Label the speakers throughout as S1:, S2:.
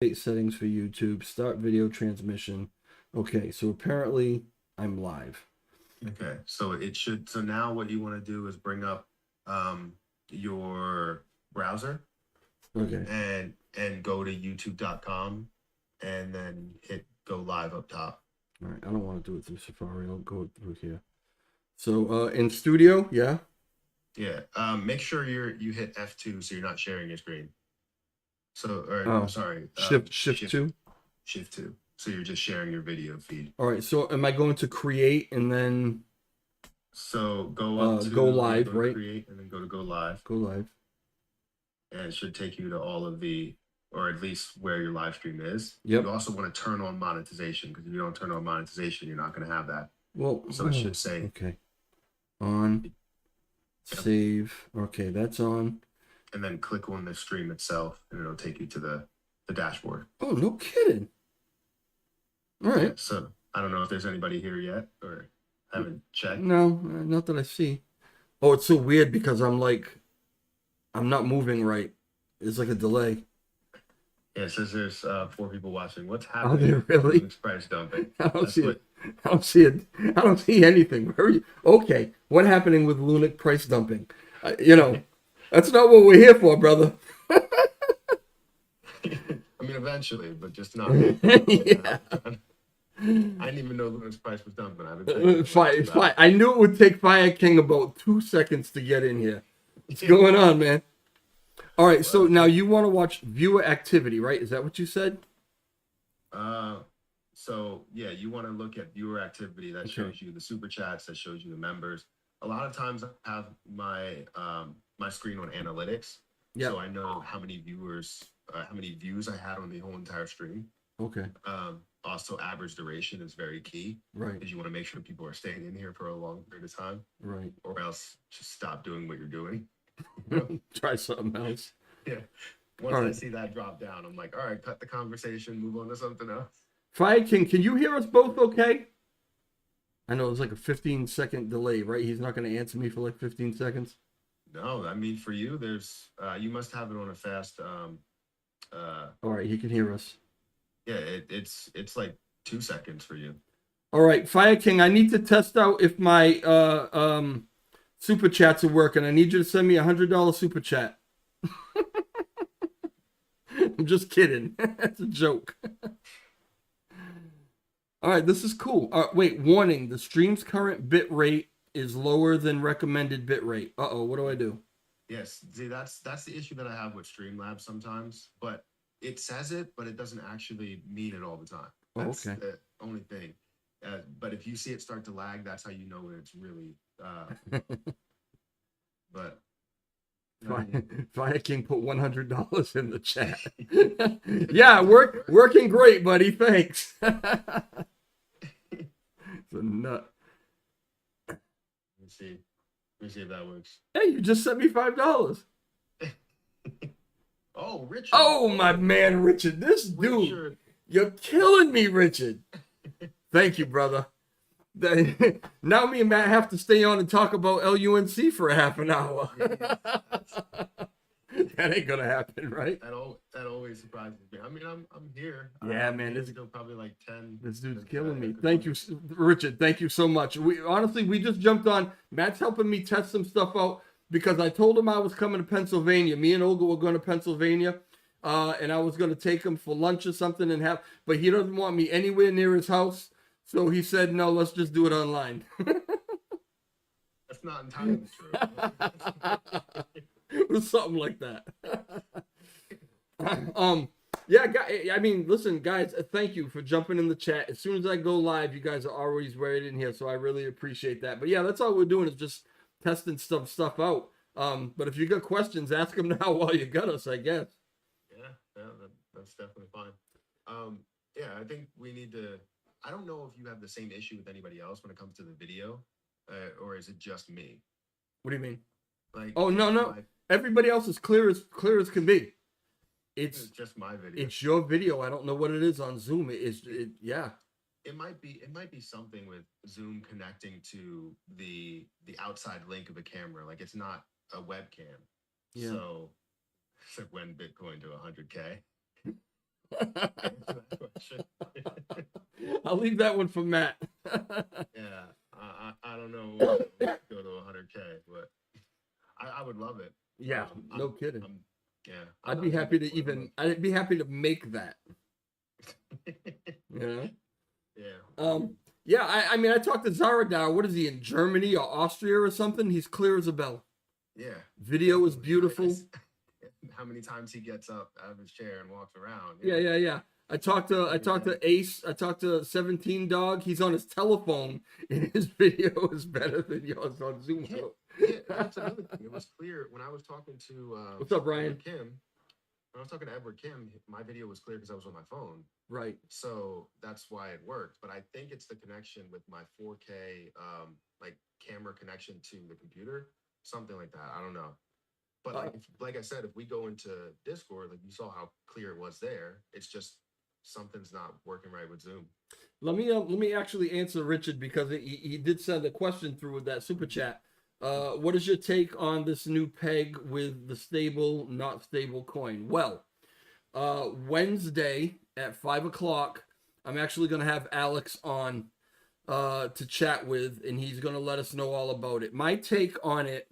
S1: Settings for YouTube, start video transmission. Okay, so apparently I'm live.
S2: Okay, so it should. So now what you want to do is bring up your browser
S1: Okay.
S2: and go to youtube.com and then hit go live up top.
S1: All right. I don't want to do it through Safari. I'll go through here. So in studio, yeah.
S2: Yeah. Make sure you hit F2 so you're not sharing your screen. So or I'm
S1: Oh,
S2: sorry,
S1: shift two.
S2: shift two. So you're just sharing your video feed.
S1: All right. So am I going to create and then
S2: So go up
S1: go
S2: to
S1: live,
S2: go to
S1: right?
S2: create and then go to go live.
S1: Go live.
S2: And it should take you to all of the, or at least where your live stream is. You
S1: Yep.
S2: also want to turn on monetization because if you don't turn on monetization, you're not going to have that.
S1: Well,
S2: So it should say,
S1: okay. On
S2: yep,
S1: save. Okay, that's on.
S2: and then click on the stream itself, and it'll take you to the dashboard.
S1: Oh, no kidding. All
S2: Yeah.
S1: right.
S2: So I don't know if there's anybody here yet or haven't checked.
S1: No, not that I see. Oh, it's so weird because I'm not moving right. It's like a delay.
S2: Yeah, it says there's 4 people watching. What's
S1: Are
S2: happening
S1: there
S2: with
S1: really?
S2: Linux price dumping?
S1: I don't
S2: That's
S1: see it.
S2: what.
S1: I don't see it. I don't see anything. Where are you? Okay, what happening with Lunic price dumping? That's not what we're here for, brother.
S2: I mean, eventually, but just not right
S1: Yeah.
S2: now. I didn't even know Linux price was dumping. I've been checking it for like
S1: Fine,
S2: 2 hours.
S1: fine. I knew it would take Fire King about 2 seconds to get in here. What's going on, man? All right, so
S2: Well,
S1: now you want to watch viewer activity, right? Is that what you said?
S2: Uh, so yeah, you want to look at viewer activity that
S1: Okay.
S2: shows you the super chats, that shows you the members. A lot of times I have my screen on analytics, so
S1: Yep.
S2: I know how many viewers, how many views I had on the whole entire stream.
S1: Okay.
S2: Also, average duration is very key
S1: Right.
S2: because you want to make sure people are staying in here for a long period of time,
S1: Right.
S2: or else just stop doing what you're doing. You know?
S1: Try something else.
S2: Yeah.
S1: All
S2: Once I
S1: right.
S2: see that drop down, I'm like, all right, cut the conversation, move on to something else.
S1: Fire King, can you hear us both okay? I know there's like a 15-second delay, right? He's not going to answer me for like 15 seconds.
S2: No, I mean for you, there's you must have it on a fast. Uh,
S1: All right, he can hear us.
S2: yeah, it's like 2 seconds for you.
S1: All right, Fire King, I need to test out if my super chats are working. I need you to send me $100 super chat. I'm just kidding. That's a joke. All right, this is cool. Wait, warning: the stream's current bit rate is lower than recommended bit rate. Uh-oh, what do I do?
S2: Yes, see that's the issue that I have with Streamlabs sometimes. But it says it, but it doesn't actually mean it all the time.
S1: Oh,
S2: That's
S1: okay.
S2: the only thing. But if you see it start to lag, that's how you know when it's really. But
S1: Fire King put $100 in the chat. Yeah, working great, buddy. Thanks. It's a nut.
S2: let me see. Let me see if that works.
S1: Hey, you just sent me $5.
S2: Oh, Richard.
S1: Oh, my man, Richard. This dude,
S2: Richard.
S1: you're killing me, Richard. Thank you, brother. Now me and Matt have to stay on and talk about LUNC for a half an hour. That ain't gonna happen, right?
S2: That always surprises me. I mean, I'm here.
S1: Yeah, man.
S2: It's still probably like 10.
S1: This dude's
S2: But,
S1: killing me. Thank you, Richard. Thank you so much. We just jumped on. Matt's helping me test some stuff out because I told him I was coming to Pennsylvania. Me and Olga were going to Pennsylvania, and I was going to take him for lunch or something and have. But he doesn't want me anywhere near his house, so he said, "No, let's just do it online."
S2: That's not entirely true.
S1: It was something like that. Yeah, I mean, listen, guys, thank you for jumping in the chat. As soon as I go live, you guys are always right in here, so I really appreciate that. But yeah, that's all we're doing is just testing stuff out. But if you got questions, ask them now while you got us, I guess.
S2: Yeah, that's definitely fine. Yeah, I think we need to. I don't know if you have the same issue with anybody else when it comes to the video, or is it just me?
S1: What do you mean?
S2: Like,
S1: Oh no. Everybody else is clear as can be.
S2: it's
S1: It's
S2: just my video.
S1: it's your video. I don't know what it is on Zoom. Yeah.
S2: It might be something with Zoom connecting to the outside link of a camera. Like it's not a webcam.
S1: Yeah.
S2: So when Bitcoin to 100K. Answer that question.
S1: I'll leave that one for Matt.
S2: Yeah, I don't know when it'll go to 100K, but I would love it.
S1: Yeah, no kidding.
S2: I'm yeah, I'm
S1: I'd
S2: not
S1: be
S2: too
S1: happy
S2: big
S1: to
S2: for it.
S1: even. I'd be happy to make that. You know.
S2: Yeah.
S1: Yeah. I mean, I talked to Zaradar. What is he in Germany or Austria or something? He's clear as a bell.
S2: Yeah.
S1: Video is
S2: Definitely.
S1: beautiful.
S2: How many times he gets up out of his chair and walks around?
S1: Yeah, yeah, yeah. I talked to Ace. I talked to 17 Dog. He's on his telephone, and his video is better than yours on Zoom.
S2: Yeah, yeah, that's another thing. It was clear when I was talking to
S1: What's up, Ryan?
S2: Edward Kim. When I was talking to Edward Kim, my video was clear because I was on my phone.
S1: Right.
S2: So that's why it worked. But I think it's the connection with my 4K like camera connection to the computer, something like that. I don't know. But like I said, if we go into Discord, like you saw how clear it was there, it's just something's not working right with Zoom.
S1: Let me actually answer Richard because he did send a question through with that super chat. What is your take on this new peg with the stable, not stable coin? Well, Wednesday at 5 o'clock, I'm actually gonna have Alex on to chat with, and he's gonna let us know all about it. My take on it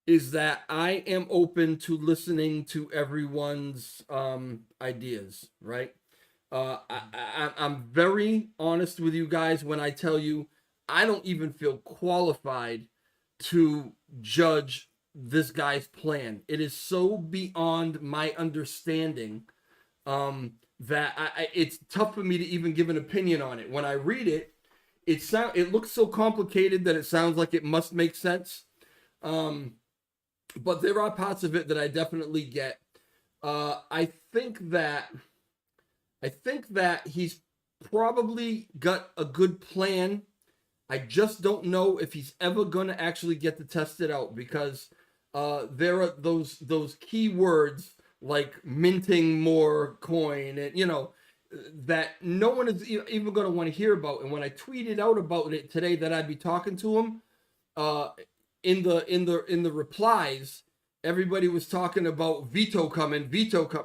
S1: is that I am open to listening to everyone's ideas, right? I'm very honest with you guys when I tell you I don't even feel qualified to judge this guy's plan. It is so beyond my understanding that it's tough for me to even give an opinion on it. When I read it, it looks so complicated that it sounds like it must make sense. But there are parts of it that I definitely get. I think that he's probably got a good plan. I just don't know if he's ever going to actually get to test it out because there are those key words like minting more coin and that no one is even going to want to hear about. And when I tweeted out about it today that I'd be talking to him, in the replies, everybody was talking about veto coming.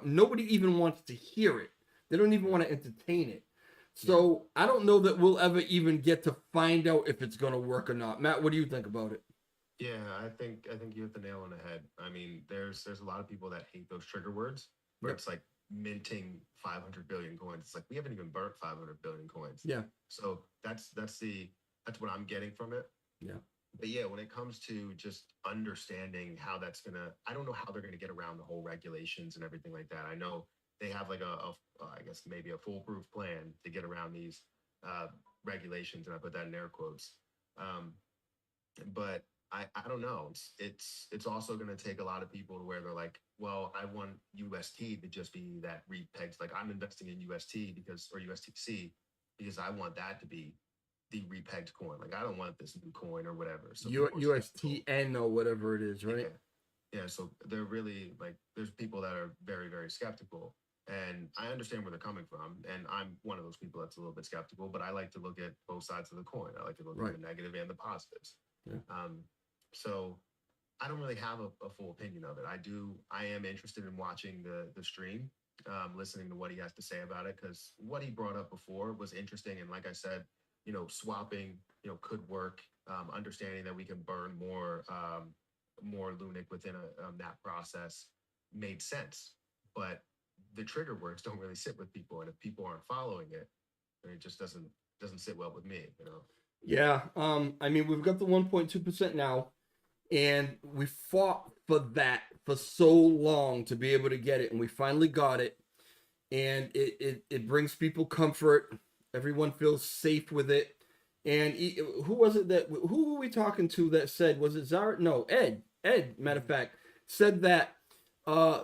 S1: Nobody even wants to hear it. They don't even want to entertain it. So I don't know that we'll ever even get to find out if it's going to work or not. Matt, what do you think about it?
S2: Yeah, I think you hit the nail on the head. I mean, there's a lot of people that hate those trigger words where it's like minting 500 billion coins. It's like we haven't even burnt 500 billion coins.
S1: Yeah.
S2: So that's what I'm getting from it.
S1: Yeah.
S2: But yeah, when it comes to just understanding how that's gonna, I don't know how they're gonna get around the whole regulations and everything like that. I know they have like I guess maybe a foolproof plan to get around these regulations, and I put that in air quotes. But I don't know. It's also going to take a lot of people to where they're like, well, I want UST to just be that repegged. Like I'm investing in UST or USTC because I want that to be the repegged coin. Like I don't want this new coin or whatever. So
S1: USTN or whatever it is, right?
S2: Yeah. So they're really like, there's people that are very, very skeptical. And I understand where they're coming from. And I'm one of those people that's a little bit skeptical, but I like to look at both sides of the coin. I like to look at the negative and the positives. Yeah. So I don't really have a full opinion of it. I am interested in watching the stream, listening to what he has to say about it, because what he brought up before was interesting. And like I said, swapping, could work, understanding that we can burn more Lunic within that process made sense. But the trigger words don't really sit with people. And if people aren't following it, it just doesn't sit well with me,
S1: Yeah. I mean, we've got the 1.2% now, and we fought for that for so long to be able to get it, and we finally got it. And it brings people comfort. Everyone feels safe with it. And who were we talking to that said, was it Zara? No, Ed, matter of fact, said that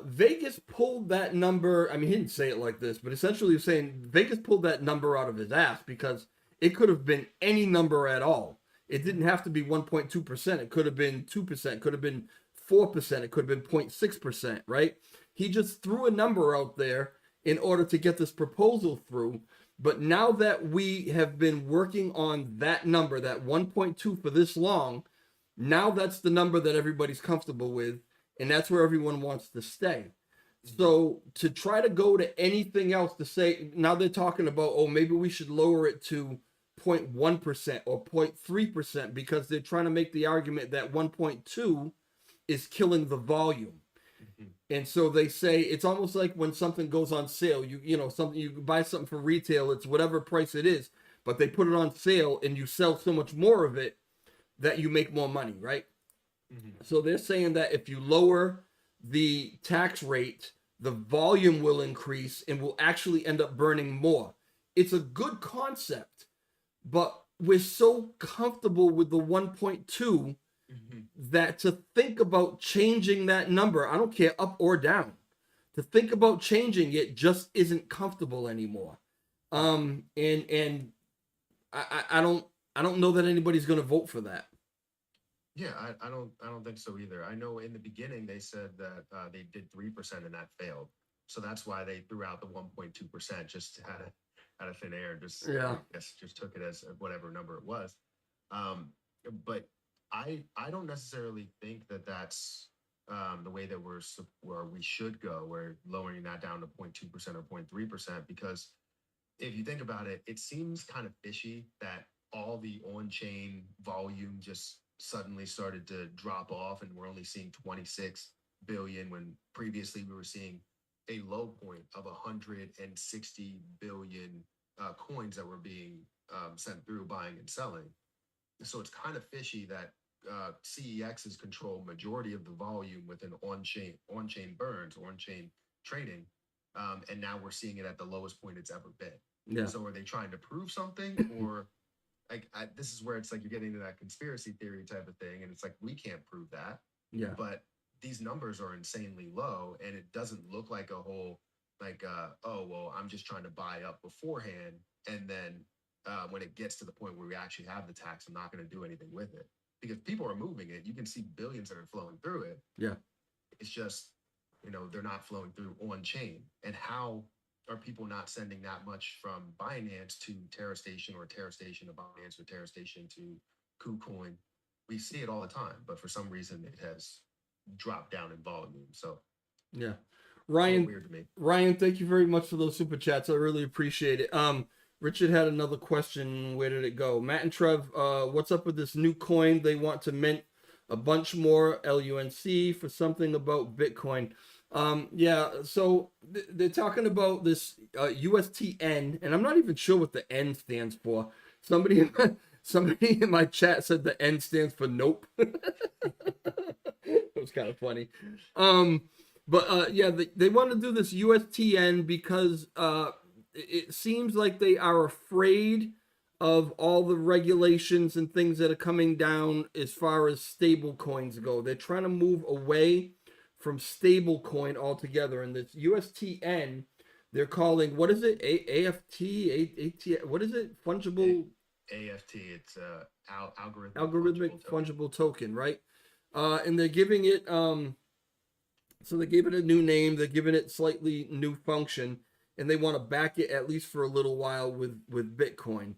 S1: Vegas pulled that number. I mean, he didn't say it like this, but essentially he was saying Vegas pulled that number out of his ass because it could have been any number at all. It didn't have to be 1.2%. It could have been 2%. It could have been 4%. It could have been 0.6%, right? He just threw a number out there in order to get this proposal through. But now that we have been working on that number, that 1.2 for this long, now that's the number that everybody's comfortable with, and that's where everyone wants to stay. So to try to go to anything else to say, now they're talking about, oh, maybe we should lower it to 0.1% or 0.3% because they're trying to make the argument that 1.2 is killing the volume.
S2: Mhm.
S1: And so they say it's almost like when something goes on sale, you know, something, you buy something for retail, it's whatever price it is, but they put it on sale and you sell so much more of it that you make more money, right?
S2: Mhm.
S1: So they're saying that if you lower the tax rate, the volume will increase and will actually end up burning more. It's a good concept, but we're so comfortable with the 1.2
S2: Mhm.
S1: that to think about changing that number, I don't care up or down, to think about changing it just isn't comfortable anymore. And I don't know that anybody's going to vote for that.
S2: Yeah, I don't think so either. I know in the beginning they said that they did 3% and that failed, so that's why they threw out the 1.2% just out of thin air. Just I
S1: Yeah.
S2: guess just took it as whatever number it was. Um, but I don't necessarily think that that's the way that where we should go. We're lowering that down to 0.2% or 0.3% because if you think about it, it seems kind of fishy that all the on-chain volume just suddenly started to drop off, and we're only seeing 26 billion when previously we were seeing a low point of 160 billion coins that were being sent through buying and selling. So it's kind of fishy that CEXs control majority of the volume within on-chain burns, on-chain trading, and now we're seeing it at the lowest point it's ever been.
S1: Yeah.
S2: So are they trying to prove something, or like this is where it's like you're getting into that conspiracy theory type of thing, and it's like we can't prove that,
S1: Yeah.
S2: but these numbers are insanely low, and it doesn't look like a whole like oh well, I'm just trying to buy up beforehand, and then when it gets to the point where we actually have the tax, I'm not going to do anything with it because people are moving it. You can see billions that are flowing through it.
S1: Yeah.
S2: It's just, they're not flowing through on chain. And how are people not sending that much from Binance to Terra Station or Terra Station to Binance or Terra Station to KuCoin? We see it all the time, but for some reason it has dropped down in volume. So
S1: Yeah.
S2: it's a little
S1: Ryan,
S2: weird to me.
S1: Ryan, thank you very much for those super chats. I really appreciate it. Richard had another question. Where did it go? Matt and Trev, what's up with this new coin? They want to mint a bunch more LUNC for something about Bitcoin. Yeah, so they're talking about this USTN, and I'm not even sure what the N stands for. Somebody, somebody in my chat said the N stands for nope. It was kind of funny. Um, but yeah, they want to do this USTN because it seems like they are afraid of all the regulations and things that are coming down as far as stable coins go. They're trying to move away from stable coin altogether. And this USTN, they're calling, what is it? AFT, what is it? Fungible
S2: AFT, it's
S1: algorithmic
S2: fungible token.
S1: fungible token, right? And they're giving it so they gave it a new name, they're giving it slightly new function, and they want to back it at least for a little while with Bitcoin.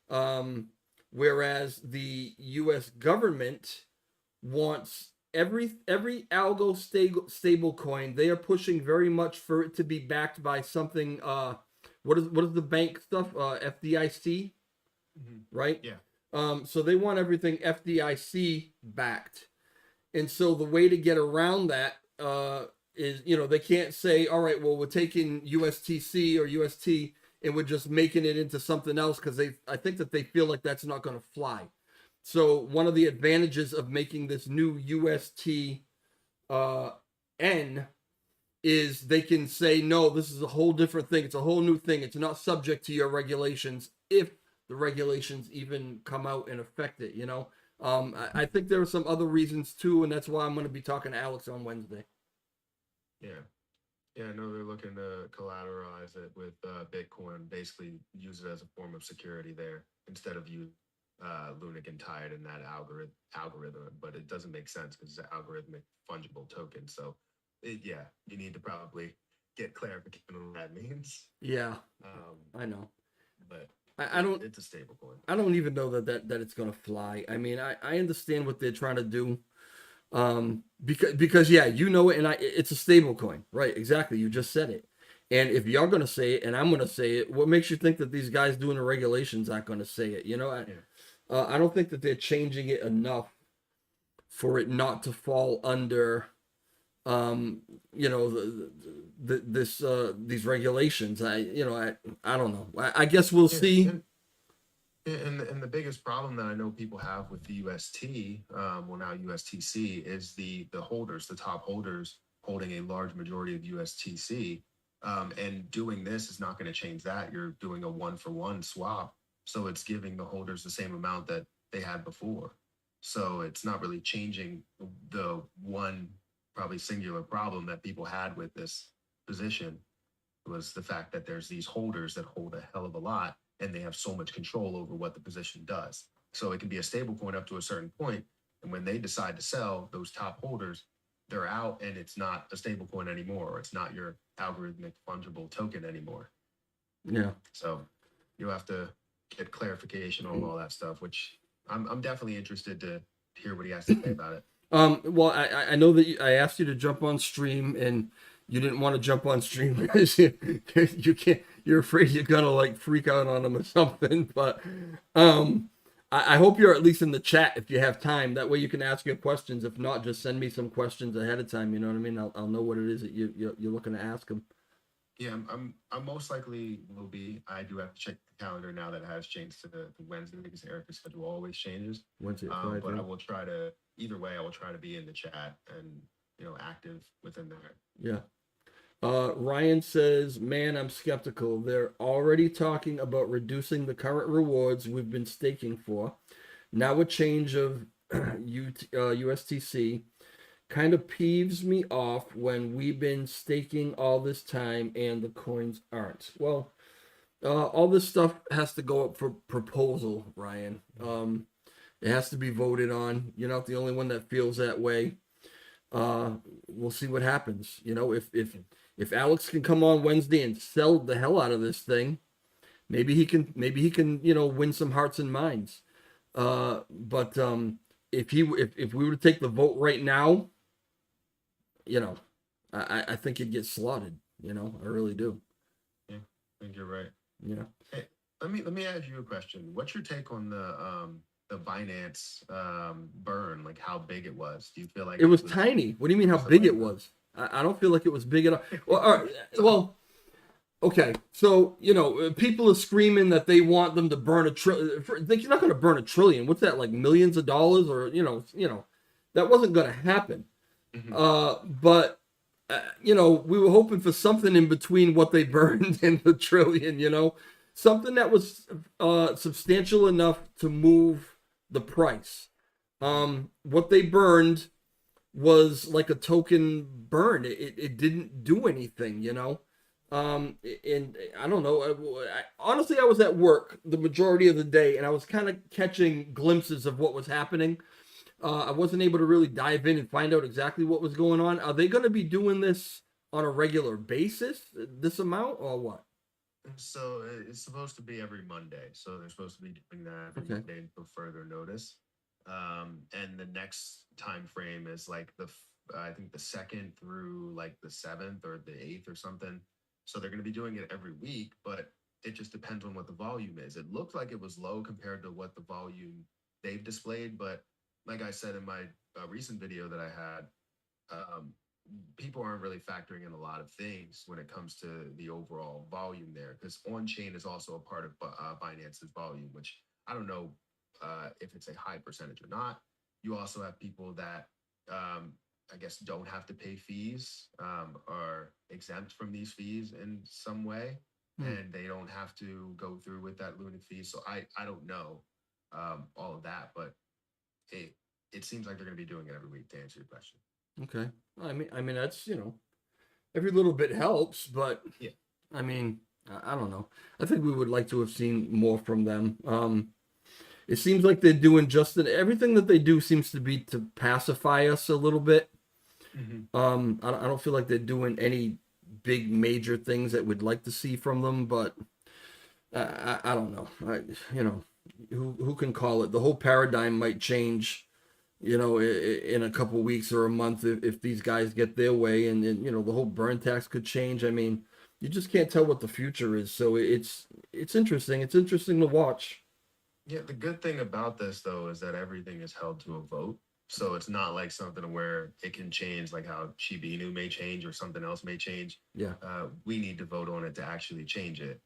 S1: Um, Whereas the U.S. government wants every algo stable coin. They are pushing very much for it to be backed by something. What is the bank stuff? FDIC, right?
S2: Yeah.
S1: So they want everything FDIC backed. And so the way to get around that is, they can't say, all right, well, we're taking USTC or UST and we're just making it into something else because I think that they feel like that's not going to fly. So one of the advantages of making this new UST N is they can say, no, this is a whole different thing. It's a whole new thing. It's not subject to your regulations if the regulations even come out and affect it. I think there are some other reasons too, and that's why I'm going to be talking to Alex on Wednesday.
S2: Yeah. Yeah, I know they're looking to collateralize it with Bitcoin, basically use it as a form of security there instead of use Lunic and Tide in that algorithm. But it doesn't make sense because it's an algorithmic fungible token. So, yeah, you need to probably get clarification on what that means.
S1: Yeah, I know.
S2: But
S1: I don't.
S2: It's a stable coin.
S1: I don't even know that it's going to fly. I mean, I understand what they're trying to do, Because yeah, you know it, and it's a stable coin, right? Exactly. You just said it. And if you're gonna say it, and I'm gonna say it, what makes you think that these guys doing the regulations aren't gonna say it?
S2: Yeah.
S1: I don't think that they're changing it enough for it not to fall under, um, these regulations. I don't know. I guess we'll
S2: Yeah.
S1: see.
S2: And the biggest problem that I know people have with the UST, well now USTC, is the holders, the top holders holding a large majority of USTC. And doing this is not going to change that. You're doing a 1-for-1 swap, so it's giving the holders the same amount that they had before. So it's not really changing the one probably singular problem that people had with this position, was the fact that there's these holders that hold a hell of a lot and they have so much control over what the position does. So it can be a stable coin up to a certain point, and when they decide to sell, those top holders, they're out and it's not a stable coin anymore, or it's not your algorithmic fungible token anymore.
S1: Yeah.
S2: So you'll have to get clarification on all that stuff, which I'm definitely interested to hear what he has to say about it.
S1: Well, I know that I asked you to jump on stream, and you didn't want to jump on stream because you can't. You're afraid you're gonna like freak out on them or something. But I hope you're at least in the chat if you have time. That way you can ask your questions. If not, just send me some questions ahead of time. You know what I mean? I'll know what it is that you're looking to ask them.
S2: Yeah, I'm most likely will be. I do have to check the calendar now that it has changed to the Wednesday, because Erica's schedule always changes.
S1: Wednesday,
S2: But
S1: Friday.
S2: I will try to, either way, I will try to be in the chat and active within there.
S1: Yeah. Ryan says, man, I'm skeptical. They're already talking about reducing the current rewards we've been staking for. Now a change of USTC kind of peeves me off when we've been staking all this time and the coins aren't. Well, all this stuff has to go up for proposal, Ryan. It has to be voted on. You're not the only one that feels that way. We'll see what happens. If Alex can come on Wednesday and sell the hell out of this thing, maybe he can win some hearts and minds. But if we were to take the vote right now, I think he'd get slaughtered. I really do.
S2: Yeah, I think you're right.
S1: Yeah.
S2: Hey, let me ask you a question. What's your take on the Binance burn? Like how big it was? Do you feel like
S1: it was tiny? What do you mean how big it was? I don't feel like it was big enough. Well, okay. So people are screaming that they want them to burn a trillion. They're not going to burn a trillion. What's that, like millions of dollars? Or that wasn't going to happen.
S2: Mm-hmm.
S1: But we were hoping for something in between what they burned and the trillion. Something that was substantial enough to move the price. What they burned was like a token burn. It didn't do anything, and I don't know. Honestly, I was at work the majority of the day, and I was kind of catching glimpses of what was happening. I wasn't able to really dive in and find out exactly what was going on. Are they going to be doing this on a regular basis, this amount, or what?
S2: So it's supposed to be every Monday. So they're supposed to be doing that every Monday until further notice. And the next time frame is like I think the 2nd through like the 7th or the 8th or something. So they're going to be doing it every week, but it just depends on what the volume is. It looked like it was low compared to what the volume they've displayed, but like I said in my recent video that I had, people aren't really factoring in a lot of things when it comes to the overall volume there, because on-chain is also a part of Binance's volume, which I don't know if it's a high percentage or not. You also have people that I guess don't have to pay fees, are exempt from these fees in some way, and they don't have to go through with that lunatic fee. So I don't know all of that, but it seems like they're going to be doing it every week, to answer your question.
S1: Okay. I mean that's every little bit helps, but
S2: yeah.
S1: I mean I don't know. I think we would like to have seen more from them. It seems like they're doing everything that they do seems to be to pacify us a little bit.
S2: Mm-hmm.
S1: I don't feel like they're doing any big major things that we'd like to see from them, but I don't know. Who can call it? The whole paradigm might change you know, in a couple weeks or a month if these guys get their way, and you know the whole burn tax could change. I mean, you just can't tell what the future is. So it's interesting. It's interesting to watch.
S2: Yeah, the good thing about this though is that everything is held to a vote. So it's not like something where it can change, like how Chibinu may change or something else may change.
S1: Yeah,
S2: We need to vote on it to actually change it.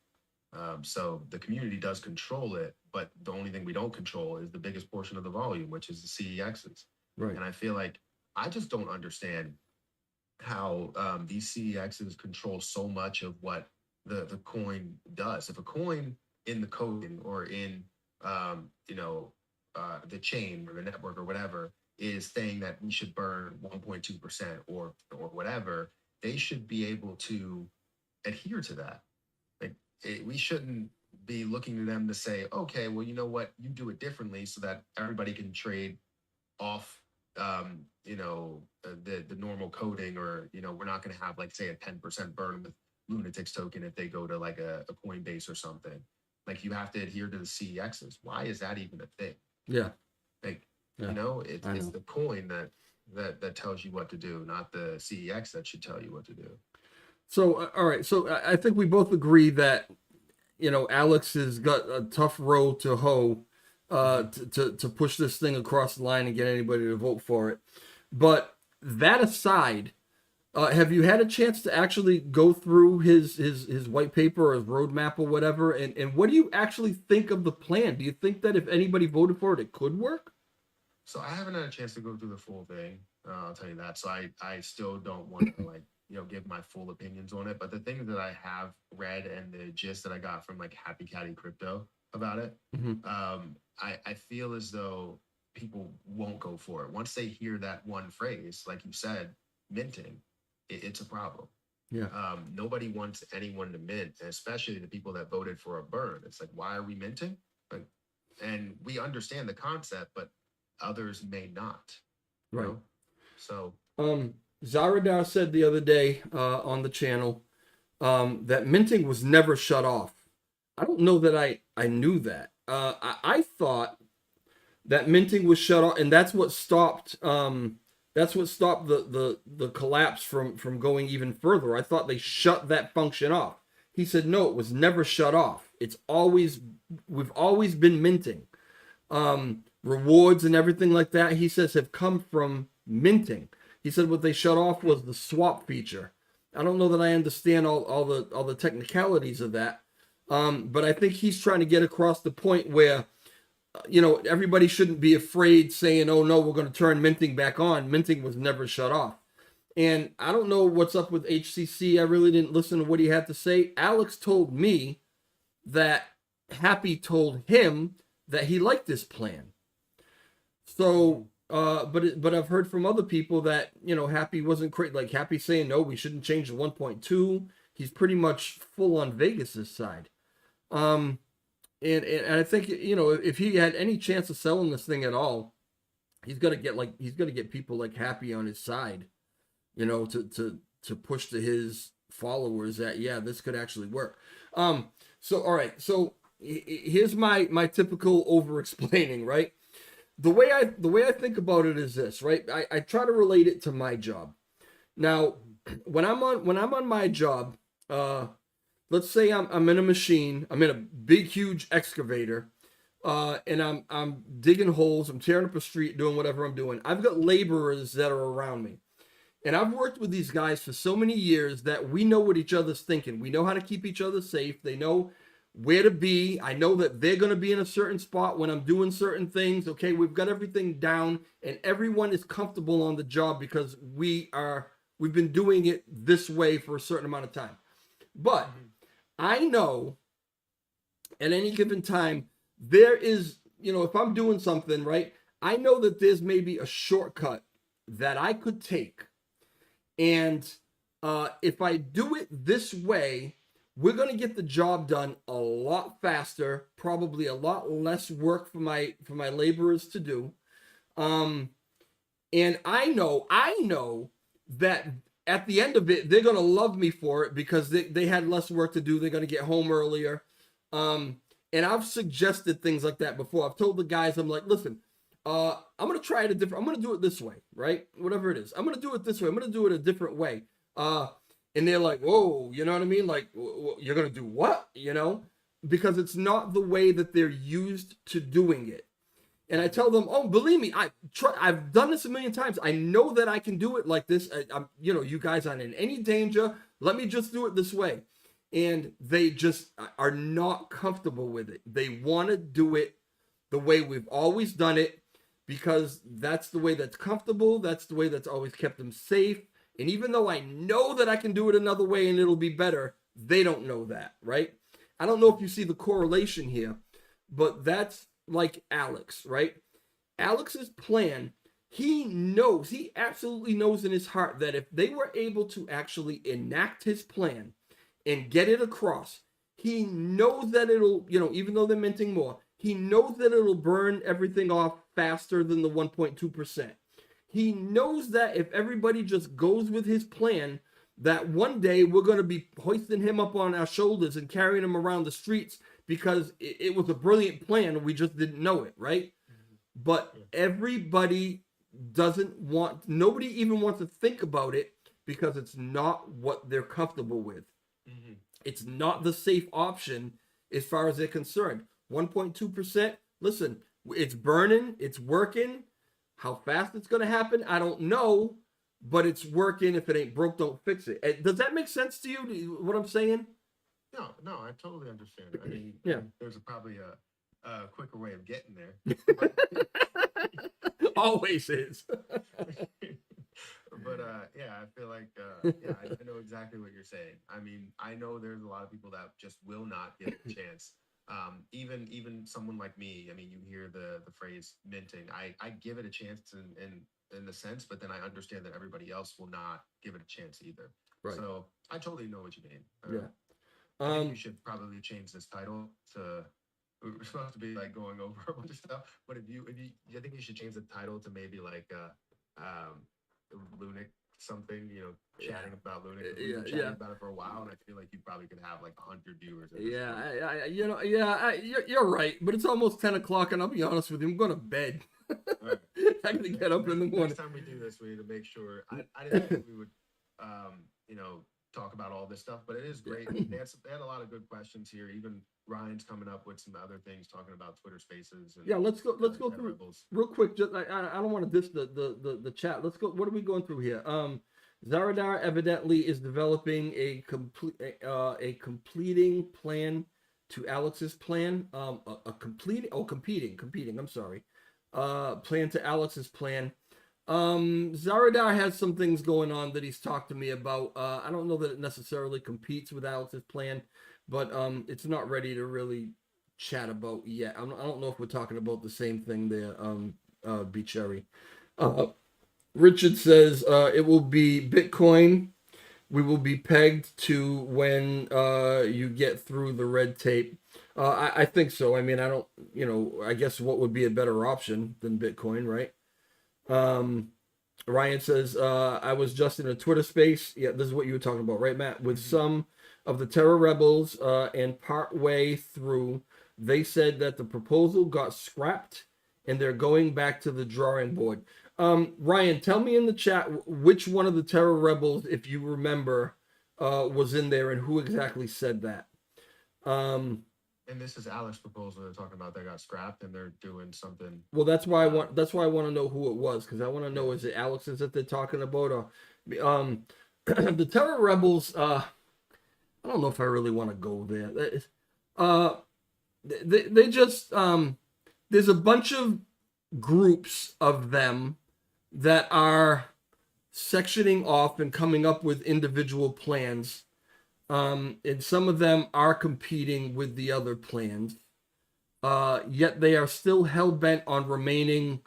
S2: So the community does control it, but the only thing we don't control is the biggest portion of the volume, which is the CEXs.
S1: right.
S2: And I feel like I just don't understand how these CEXs control so much of what the coin does. If a coin in the coding or in the chain or the network or whatever is saying that we should burn 1.2% or whatever, they should be able to adhere to that. Like we shouldn't be looking to them to say, okay, well, you know what, you do it differently so that everybody can trade off the normal coding, or we're not going to have, like, say, a 10% burn with lunatics token if they go to like a Coinbase or something. Like, you have to adhere to the CEXs. Why is that even a thing?
S1: Yeah,
S2: Like,
S1: yeah.
S2: it's the coin that tells you what to do, not the CEX that should tell you what to do.
S1: So all right. So I think we both agree that you know Alex has got a tough row to hoe to push this thing across the line and get anybody to vote for it. But that aside, have you had a chance to actually go through his white paper or his roadmap or whatever? And what do you actually think of the plan? Do you think that if anybody voted for it, it could work?
S2: So I haven't had a chance to go through the full thing. I'll tell you that. So I still don't want to, like, give my full opinions on it. But the things that I have read and the gist that I got from, like, Happy Caddy Crypto about it,
S1: Mm-hmm.
S2: I feel as though people won't go for it once they hear that one phrase, like you said, minting. It's a problem.
S1: Yeah.
S2: Nobody wants anyone to mint, especially the people that voted for a burn. It's like, why are we minting? Like, and we understand the concept, but others may not.
S1: Right.
S2: Know? So
S1: Zaradar said the other day on the channel that minting was never shut off. I don't know that I knew that. I thought that minting was shut off, and that's what stopped the collapse from going even further. I thought they shut that function off. He said no, it was never shut off. We've always been minting. Rewards and everything like that, he says, have come from minting. He said what they shut off was the swap feature. I don't know that I understand all the technicalities of that, but I think he's trying to get across the point where everybody shouldn't be afraid saying, oh no, we're going to turn minting back on. Minting was never shut off. And I don't know what's up with HCC. I really didn't listen to what he had to say. Alex told me that Happy told him that he liked this plan. So, but I've heard from other people that, Happy wasn't great. Like Happy saying, no, we shouldn't change the 1.2. He's pretty much full on Vegas's side. And I think, if he had any chance of selling this thing at all, he's gonna get people like Happy on his side, to push to his followers that, yeah, this could actually work. So all right, so here's my typical over explaining, right? The way I think about it is this, right? I try to relate it to my job. Now, when I'm on my job, let's say I'm in a machine, I'm in a big huge excavator, and I'm digging holes, I'm tearing up a street, doing whatever I'm doing. I've got laborers that are around me. And I've worked with these guys for so many years that we know what each other's thinking. We know how to keep each other safe. They know where to be. I know that they're going to be in a certain spot when I'm doing certain things. Okay, we've got everything down, and everyone is comfortable on the job because we've been doing it this way for a certain amount of time. But I know at any given time there is, if I'm doing something, right, I know that there's maybe a shortcut that I could take. And if I do it this way, we're going to get the job done a lot faster, probably a lot less work for my laborers to do. And I know that at the end of it, they're going to love me for it because they had less work to do. They're going to get home earlier. And I've suggested things like that before. I've told the guys, I'm like, listen, I'm gonna try it a different. I'm gonna do it this way, right? Whatever it is, I'm gonna do it this way. I'm gonna do it a different way. Uh, and they're like, whoa, you know what I mean? Like, you're gonna do what? You know, because it's not the way that they're used to doing it. And I tell them, oh, believe me, I've done this a million times. I know that I can do it like this. You guys aren't in any danger. Let me just do it this way. And they just are not comfortable with it. They want to do it the way we've always done it because that's the way that's comfortable. That's the way that's always kept them safe. And even though I know that I can do it another way and it'll be better, they don't know that, right? I don't know if you see the correlation here, but that's like Alex, right? Alex's plan, he absolutely knows in his heart that if they were able to actually enact his plan and get it across, he knows that it'll, even though they're minting more, he knows that it'll burn everything off faster than the 1.2%. He knows that if everybody just goes with his plan, that one day we're going to be hoisting him up on our shoulders and carrying him around the streets because it was a brilliant plan and we just didn't know it, right? But everybody nobody even wants to think about it because it's not what they're comfortable with. Mm-hmm. It's not the safe option as far as they're concerned. 1.2%, listen, it's burning, it's working. How fast it's going to happen, I don't know, but it's working. If it ain't broke, don't fix it. Does that make sense to you, what I'm saying?
S2: No, I totally understand. I mean,
S1: yeah.
S2: There's probably a quicker way of getting there.
S1: Always is.
S2: But yeah, I feel like I know exactly what you're saying. I mean, I know there's a lot of people that just will not get a chance. Even someone like me. I mean, you hear the phrase minting. I give it a chance in the sense, but then I understand that everybody else will not give it a chance either. Right. So I totally know what you mean.
S1: Yeah.
S2: I think you should probably change this title to. We're supposed to be like going over a bunch of stuff, but if you, I think you should change the title to maybe like Lunic something, chatting about Lunic. We've been chatting about it for a while, and I feel like you probably could have like 100 viewers.
S1: You're right, but it's almost 10 o'clock, and I'll be honest with you, I'm going to bed. Right. I got to get up in the morning.
S2: Next time we do this, we need to make sure. I didn't think we would, talk about all this stuff, but it is great. They had a lot of good questions here. Even Ryan's coming up with some other things, talking about Twitter Spaces. And,
S1: let's go through Rebels real quick. Just I don't want to diss the chat. Let's go. What are we going through here? Zaradar evidently is developing a completing plan to Alex's plan. Competing. I'm sorry. Plan to Alex's plan. Zaradar has some things going on that he's talked to me about. I don't know that it necessarily competes with Alex's plan, but it's not ready to really chat about yet. I don't know if we're talking about the same thing there, B Cherry. Richard says it will be Bitcoin. We will be pegged to when you get through the red tape. I think so. I mean, I don't, I guess what would be a better option than Bitcoin, right? Ryan says, I was just in a Twitter space. Yeah, this is what you were talking about, right, Matt? With some of the terror rebels, and part way through, they said that the proposal got scrapped and they're going back to the drawing board. Ryan, tell me in the chat which one of the terror rebels, if you remember, was in there and who exactly said that.
S2: And this is Alex's proposal they're talking about that got scrapped, and they're doing something.
S1: Well, that's why I want to know who it was, because I want to know, is it Alex's that they're talking about, or the terror rebels? I don't know if I really want to go there. They just there's a bunch of groups of them that are sectioning off and coming up with individual plans. And some of them are competing with the other plans. Yet they are still hell-bent on remaining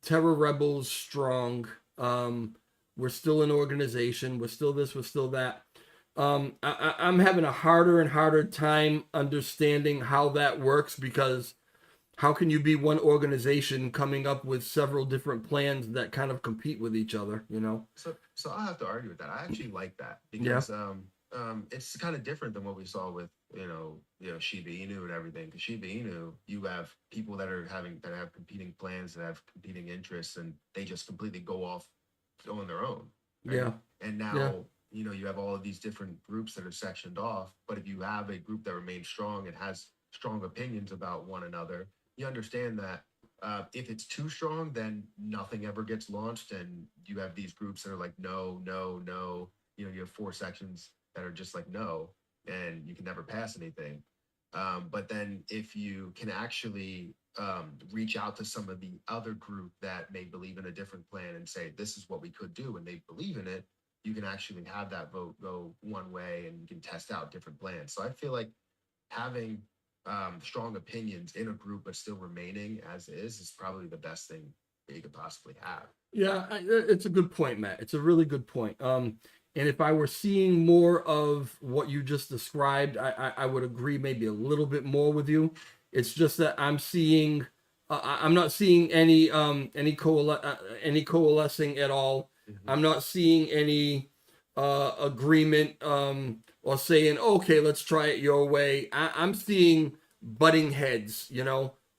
S1: terror rebels strong. We're still an organization. We're still this, we're still that. I'm having a harder and harder time understanding how that works, because how can you be one organization coming up with several different plans that kind of compete with each other,
S2: So I have to argue with that. I actually like that, because it's kind of different than what we saw with Shiba Inu and everything. Because Shiba Inu, you have people that have competing plans, that have competing interests, and they just completely go off on their own, right?
S1: Yeah.
S2: And
S1: Yeah.
S2: now you have all of these different groups that are sectioned off. But if you have a group that remains strong and has strong opinions about one another, you understand that if it's too strong, then nothing ever gets launched, and you have these groups that are like no, no, no. You have four sections that are just like no, and you can never pass anything. But then if you can actually reach out to some of the other group that may believe in a different plan and say this is what we could do, and they believe in it, you can actually have that vote go one way, and you can test out different plans. So I feel like having strong opinions in a group but still remaining as is probably the best thing that you could possibly have.
S1: Yeah, it's a good point, Matt. It's a really good point. And if I were seeing more of what you just described, I would agree maybe a little bit more with you. It's just that I'm seeing, I'm not seeing any coalescing at all.
S2: Mm-hmm.
S1: I'm not seeing any agreement or saying, okay, let's try it your way. I'm seeing butting heads.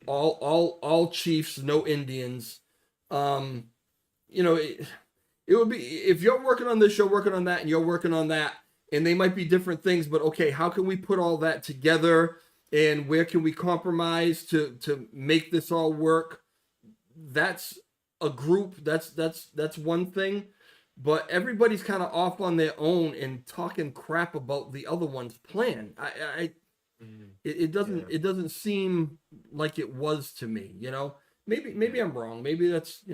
S1: All chiefs, no Indians. Um, it would be if you're working on this, you're working on that, and you're working on that, and they might be different things, but okay, how can we put all that together, and where can we compromise to make this all work? That's a group. That's one thing, but everybody's kind of off on their own and talking crap about the other one's plan.
S2: Mm-hmm.
S1: It doesn't seem like it was to me. Maybe
S2: Yeah.
S1: I'm wrong. Maybe that's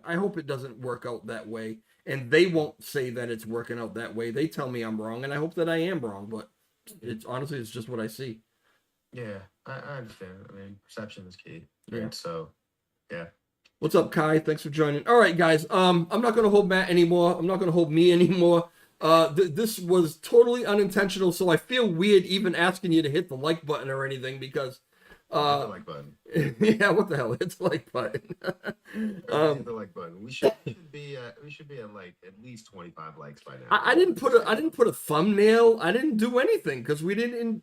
S1: I hope it doesn't work out that way. And they won't say that it's working out that way. They tell me I'm wrong, and I hope that I am wrong. But it's honestly, it's just what I see.
S2: Yeah, I understand. I mean, perception is key,
S1: Yeah.
S2: right? So, yeah.
S1: What's up, Kai? Thanks for joining. All right, guys. I'm not gonna hold Matt anymore. I'm not gonna hold me anymore. This was totally unintentional, so I feel weird even asking you to hit the like button or anything because
S2: Hit the like button.
S1: yeah, what the hell? Hit the like button.
S2: Hit the like button. We should be at like at least 25 likes by now.
S1: I didn't put a thumbnail. I didn't do anything because we didn't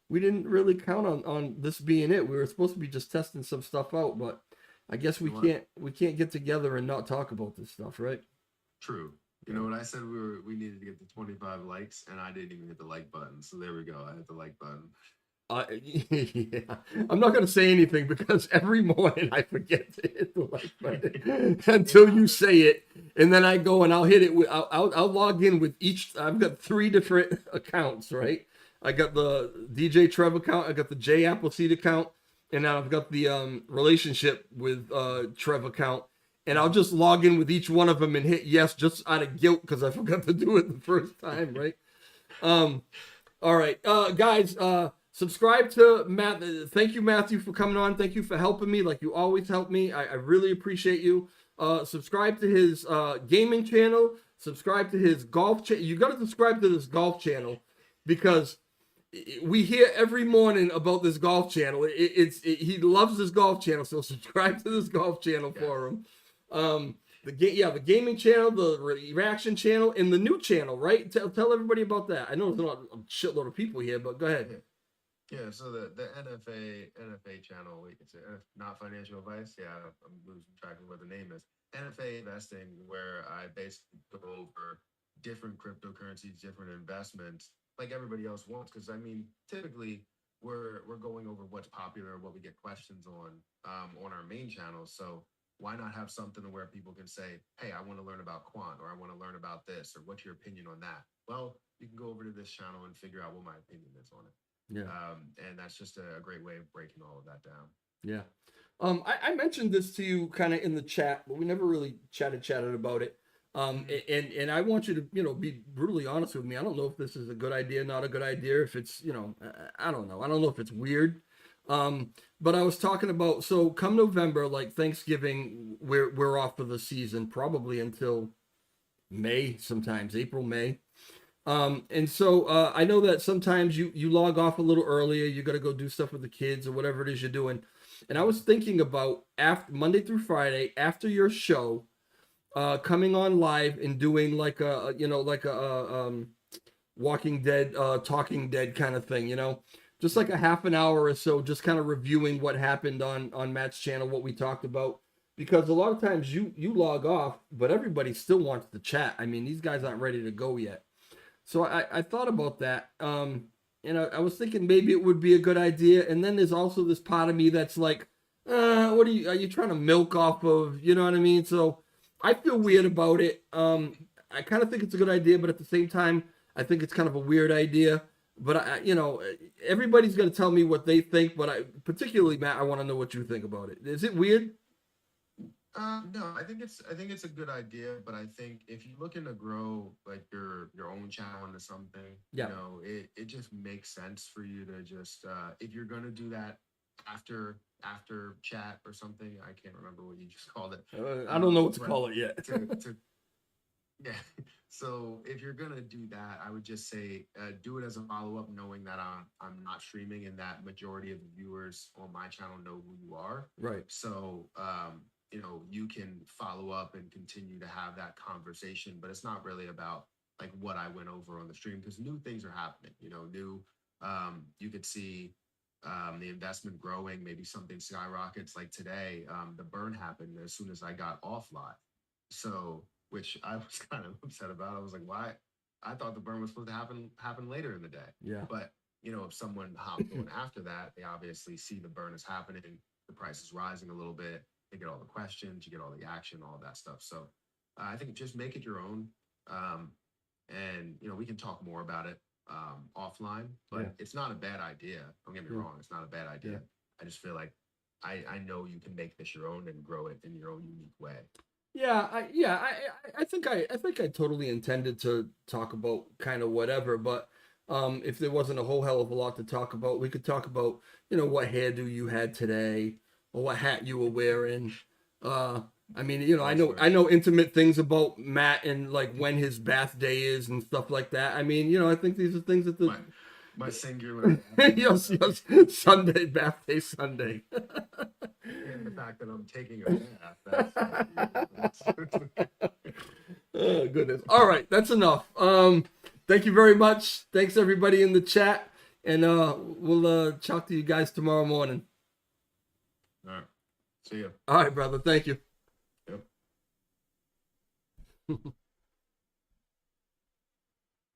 S1: really count on this being it. We were supposed to be just testing some stuff out, but I guess we can't get together and not talk about this stuff, right?
S2: True. You know what I said? We needed to get to 25 likes, and I didn't even hit the like button. So there we go. I hit the like button.
S1: Yeah, I'm not gonna say anything because every morning I forget to hit the like button until you say it, and then I go and I'll hit it. I'll log in with each. I've got 3 different accounts, right? I got the DJ Trev account, I got the J Appleseed account, and now I've got the relationship with Trev account, and I'll just log in with each one of them and hit yes just out of guilt because I forgot to do it the first time, right? All right, guys. Subscribe to Matt. Thank you, Matthew, for coming on. Thank you for helping me like you always help me. I really appreciate you. Subscribe to his gaming channel. Subscribe to his golf channel. You got to subscribe to this golf channel because we hear every morning about this golf channel. He loves this golf channel, so subscribe to this golf channel for him. The gaming channel, the reaction channel, and the new channel, right? Tell everybody about that. I know there's not a shitload of people here, but go ahead.
S2: Yeah, so the NFA channel, it's not financial advice. Yeah, I'm losing track of what the name is. NFA investing, where I basically go over different cryptocurrencies, different investments, like everybody else wants. Because I mean, typically we're going over what's popular, what we get questions on our main channel. So why not have something where people can say, hey, I want to learn about quant, or I want to learn about this, or what's your opinion on that? Well, you can go over to this channel and figure out what my opinion is on it.
S1: Yeah.
S2: And that's just a great way of breaking all of that down.
S1: Yeah. I mentioned this to you kind of in the chat, but we never really chatted about it. And I want you to, be brutally honest with me. I don't know if this is a good idea, not a good idea. If it's, I don't know. I don't know if it's weird. But I was talking about, so come November, like Thanksgiving, we're off for the season, probably until May, sometimes April, May. And so I know that sometimes you log off a little earlier. You got to go do stuff with the kids or whatever it is you're doing. And I was thinking about after Monday through Friday after your show, coming on live and doing like a Walking Dead, Talking Dead kind of thing, you know, just like a half an hour or so, just kind of reviewing what happened on Matt's channel, what we talked about. Because a lot of times you log off, but everybody still wants to chat. I mean, these guys aren't ready to go yet. So I thought about that. And I was thinking maybe it would be a good idea. And then there's also this part of me that's like, what are you trying to milk off of? You know what I mean? So I feel weird about it. I kind of think it's a good idea, but at the same time, I think it's kind of a weird idea. But everybody's going to tell me what they think. But particularly Matt, I want to know what you think about it. Is it weird?
S2: No, I think it's a good idea, but I think if you're looking to grow like your own channel into something,
S1: Yeah.
S2: it just makes sense for you to just if you're gonna do that after chat or something, I can't remember what you just called it.
S1: I don't know what to
S2: But
S1: call it yet.
S2: to yeah. So if you're gonna do that, I would just say do it as a follow up, knowing that I'm not streaming and that majority of the viewers on my channel know who you are.
S1: Right.
S2: So you can follow up and continue to have that conversation, but it's not really about like what I went over on the stream because new things are happening. You could see the investment growing, maybe something skyrockets like today. The burn happened as soon as I got off live. So, which I was kind of upset about. I was like, why? I thought the burn was supposed to happen later in the day.
S1: Yeah.
S2: But if someone hopped on after that, they obviously see the burn is happening, the price is rising a little bit. They get all the questions, you get all the action, all that stuff. So I think just make it your own. And we can talk more about it offline, but
S1: Yeah.
S2: it's not a bad idea. Don't get me wrong, it's not a bad idea.
S1: Yeah.
S2: I just feel like I know you can make this your own and grow it in your own unique way.
S1: Yeah, I think I totally intended to talk about kind of whatever, but if there wasn't a whole hell of a lot to talk about, we could talk about, what hairdo you had today or what hat you were wearing. I mean, I know intimate things about Matt and like when his bath day is and stuff like that. I mean, I think these are things that
S2: My singular
S1: yes, Sunday, bath day Sunday.
S2: and the fact that I'm taking a bath.
S1: Oh, goodness. All right, that's enough. Thank you very much. Thanks everybody in the chat, and we'll talk to you guys tomorrow morning.
S2: All right. See you.
S1: All right, brother. Thank you.
S2: Yep.